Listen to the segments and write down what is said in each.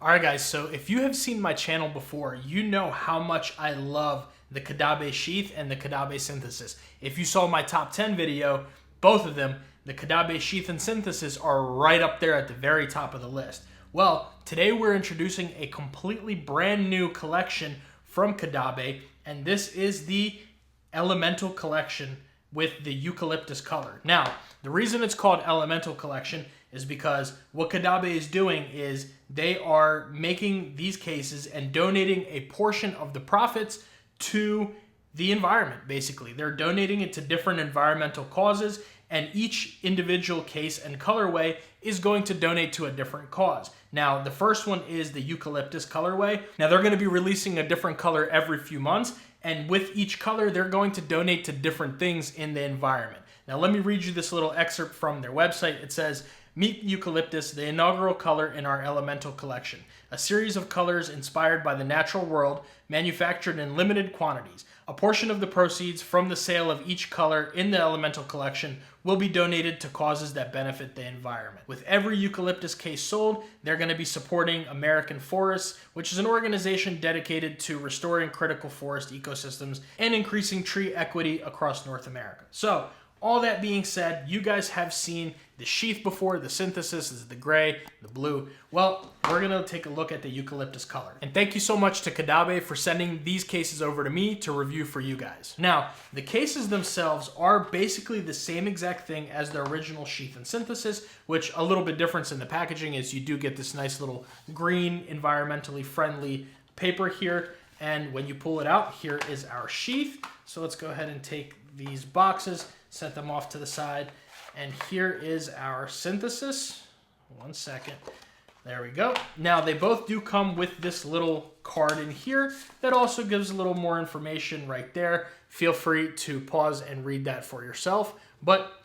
Alright guys, so if you have seen my channel before, you know how much I love the Caudabe Sheath and the Caudabe Synthesis. If you saw my top 10 video, both of them, the Caudabe Sheath and Synthesis are right up there at the very top of the list. Well, today we're introducing a completely brand new collection from Caudabe, and this is the Elemental Collection with the Eucalyptus color. Now, the reason it's called Elemental Collection is because what Caudabe is doing is they are making these cases and donating a portion of the profits to the environment, basically. They're donating it to different environmental causes, and each individual case and colorway is going to donate to a different cause. Now, the first one is the Eucalyptus colorway. Now, they're going to be releasing a different color every few months, and with each color, they're going to donate to different things in the environment. Now, let me read you this little excerpt from their website. It says, "Meet Eucalyptus, the inaugural color in our Elemental Collection. A series of colors inspired by the natural world, manufactured in limited quantities. A portion of the proceeds from the sale of each color in the Elemental Collection will be donated to causes that benefit the environment. With every Eucalyptus case sold, they're going to be supporting American Forests, which is an organization dedicated to restoring critical forest ecosystems and increasing tree equity across North America." So, all that being said, you guys have seen the Sheath before. The Synthesis is the gray, the blue. Well, we're going to take a look at the Eucalyptus color. And thank you so much to Caudabe for sending these cases over to me to review for you guys. Now, the cases themselves are basically the same exact thing as the original Sheath and Synthesis, which a little bit difference in the packaging is you do get this nice little green, environmentally friendly paper here. And when you pull it out, here is our Sheath. So let's go ahead and take these boxes, set them off to the side, and here is our Synthesis. One second. There we go. Now, they both do come with this little card in here that also gives a little more information right there. Feel free to pause and read that for yourself. But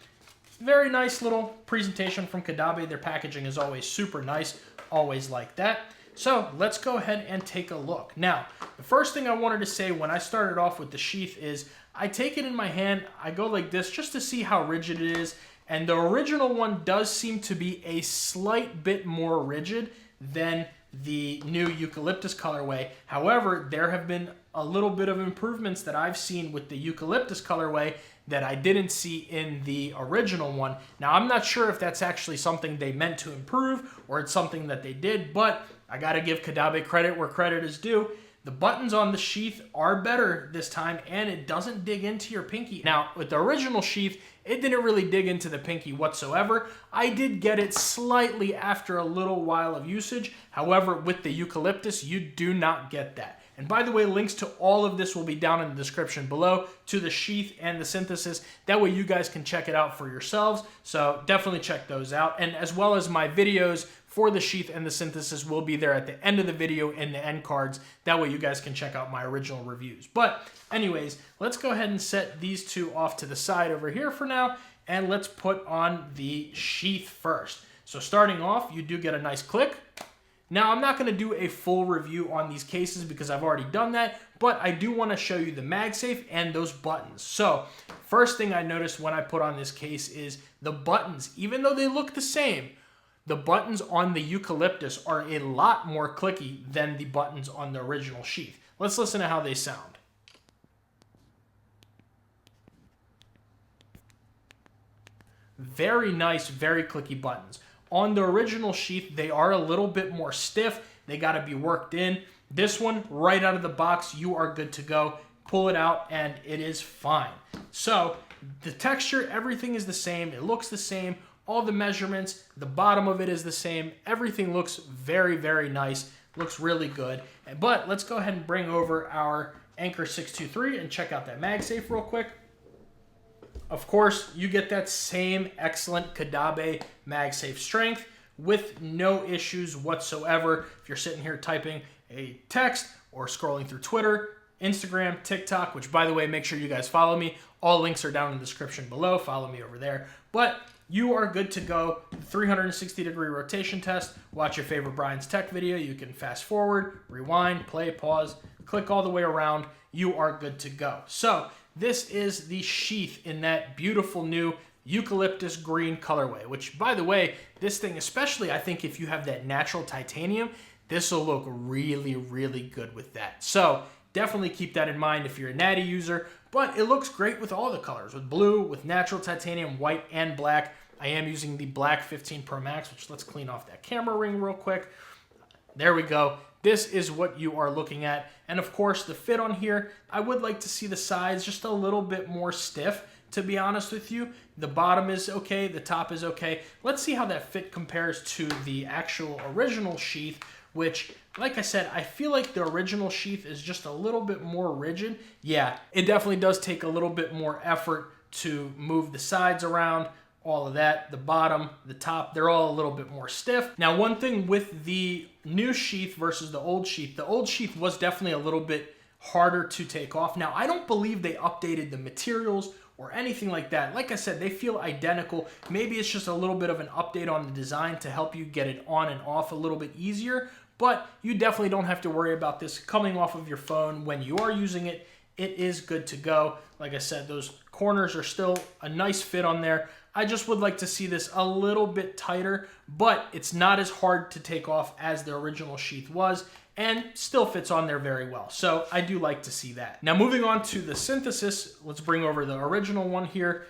very nice little presentation from Caudabe. Their packaging is always super nice, always like that. So let's go ahead and take a look. Now, the first thing I wanted to say when I started off with the Sheath is I take it in my hand, I go like this just to see how rigid it is. And the original one does seem to be a slight bit more rigid than the new Eucalyptus colorway. However, there have been a little bit of improvements that I've seen with the Eucalyptus colorway that I didn't see in the original one. Now, I'm not sure if that's actually something they meant to improve or it's something that they did, but I gotta give Caudabe credit where credit is due. The buttons on the Sheath are better this time, and it doesn't dig into your pinky. Now, with the original Sheath, it didn't really dig into the pinky whatsoever. I did get it slightly after a little while of usage. However, with the Eucalyptus, you do not get that. And by the way, links to all of this will be down in the description below to the Sheath and the Synthesis. That way you guys can check it out for yourselves. So definitely check those out. And as well as my videos for the Sheath and the Synthesis will be there at the end of the video in the end cards. That way you guys can check out my original reviews. But anyways, let's go ahead and set these two off to the side over here for now. And let's put on the Sheath first. So starting off, you do get a nice click. Now, I'm not going to do a full review on these cases because I've already done that, but I do want to show you the MagSafe and those buttons. So, first thing I noticed when I put on this case is the buttons. Even though they look the same, the buttons on the Eucalyptus are a lot more clicky than the buttons on the original Sheath. Let's listen to how they sound. Very nice, very clicky buttons. On the original Sheath, they are a little bit more stiff. They got to be worked in. This one, right out of the box, you are good to go. Pull it out, and it is fine. So, the texture, everything is the same. It looks the same. All the measurements, the bottom of it is the same. Everything looks very, very nice. Looks really good. But let's go ahead and bring over our Anchor 623 and check out that MagSafe real quick. Of course, you get that same excellent Caudabe MagSafe strength with no issues whatsoever. If you're sitting here typing a text or scrolling through Twitter, Instagram, TikTok, which by the way, make sure you guys follow me. All links are down in the description below. Follow me over there. But you are good to go. 360-degree rotation test. Watch your favorite Brian's Tech video. You can fast forward, rewind, play, pause, click all the way around. You are good to go. So, this is the Sheath in that beautiful new Eucalyptus green colorway, which, by the way, this thing, especially I think if you have that natural titanium, this will look really, really good with that. So definitely keep that in mind if you're a natty user, but it looks great with all the colors, with blue, with natural titanium, white, and black. I am using the black 15 Pro Max, which let's clean off that camera ring real quick. There we go. This is what you are looking at. And of course, the fit on here, I would like to see the sides just a little bit more stiff, to be honest with you. The bottom is okay, the top is okay. Let's see how that fit compares to the actual original Sheath, which, like I said, I feel like the original Sheath is just a little bit more rigid. Yeah, it definitely does take a little bit more effort to move the sides around, all of that. The bottom, the top, they're all a little bit more stiff. Now, one thing with the new Sheath versus the old Sheath was definitely a little bit harder to take off. Now, I don't believe they updated the materials or anything like that. Like I said, they feel identical. Maybe it's just a little bit of an update on the design to help you get it on and off a little bit easier, but you definitely don't have to worry about this coming off of your phone when you are using it. It is good to go. Like I said, those corners are still a nice fit on there. I just would like to see this a little bit tighter, but it's not as hard to take off as the original Sheath was, and still fits on there very well. So I do like to see that. Now, moving on to the Synthesis, let's bring over the original one here.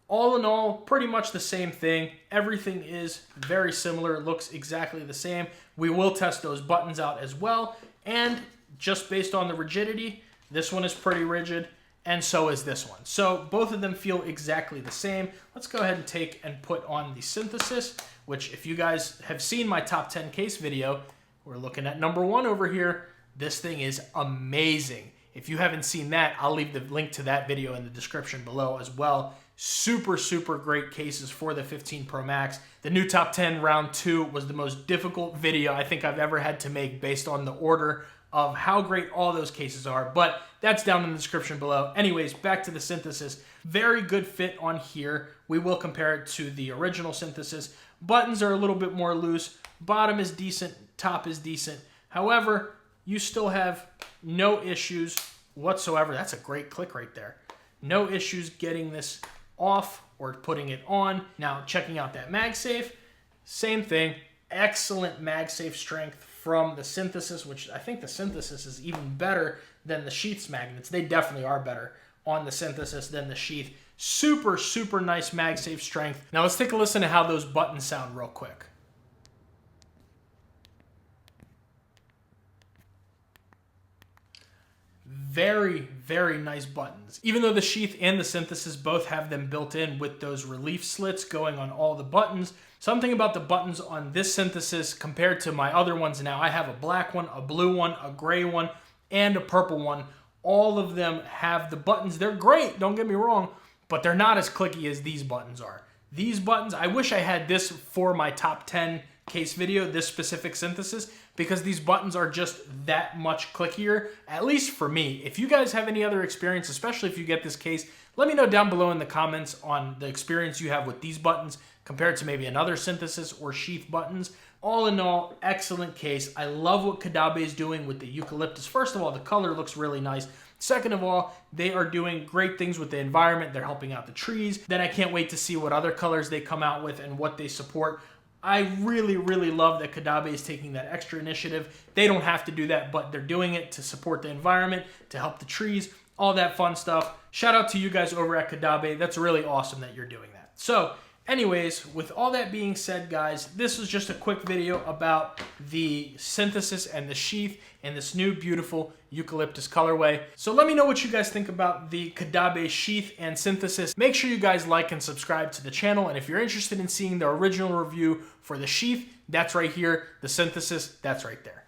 All in all, pretty much the same thing. Everything is very similar. It looks exactly the same. We will test those buttons out as well. And just based on the rigidity, this one is pretty rigid, and so is this one. So both of them feel exactly the same. Let's go ahead and take and put on the Synthesis, which if you guys have seen my top 10 case video, we're looking at number 1 over here. This thing is amazing. If you haven't seen that, I'll leave the link to that video in the description below as well. Super, super great cases for the 15 Pro Max. The new top 10 round 2 was the most difficult video I think I've ever had to make based on the order of how great all those cases are, but that's down in the description below. Anyways, back to the Synthesis. Very good fit on here. We will compare it to the original Synthesis. Buttons are a little bit more loose. Bottom is decent, top is decent. However, you still have no issues whatsoever. That's a great click right there. No issues getting this off or putting it on. Now, checking out that MagSafe, same thing. Excellent MagSafe strength from the Synthesis, which I think the Synthesis is even better than the Sheath's magnets. They definitely are better on the Synthesis than the Sheath. Super, super nice MagSafe strength. Now let's take a listen to how those buttons sound real quick. Very, very nice buttons. Even though the Sheath and the Synthesis both have them built in with those relief slits going on all the buttons, something about the buttons on this Synthesis compared to my other ones now, I have a black one, a blue one, a gray one, and a purple one. All of them have the buttons. They're great, don't get me wrong, but they're not as clicky as these buttons are. These buttons, I wish I had this for my top 10 case video, this specific Synthesis, because these buttons are just that much clickier, at least for me. If you guys have any other experience, especially if you get this case, let me know down below in the comments on the experience you have with these buttons compared to maybe another Synthesis or Sheath buttons. All in all, excellent case. I love what Caudabe is doing with the Eucalyptus. First of all, the color looks really nice. Second of all, they are doing great things with the environment. They're helping out the trees. Then I can't wait to see what other colors they come out with and what they support. I really, really love that Caudabe is taking that extra initiative. They don't have to do that, but they're doing it to support the environment, to help the trees, all that fun stuff. Shout out to you guys over at Caudabe. That's really awesome that you're doing that. So, anyways, with all that being said, guys, this was just a quick video about the Synthesis and the Sheath and this new beautiful Eucalyptus colorway. So let me know what you guys think about the Caudabe Sheath and Synthesis. Make sure you guys like and subscribe to the channel. And if you're interested in seeing the original review for the Sheath, that's right here. The Synthesis, that's right there.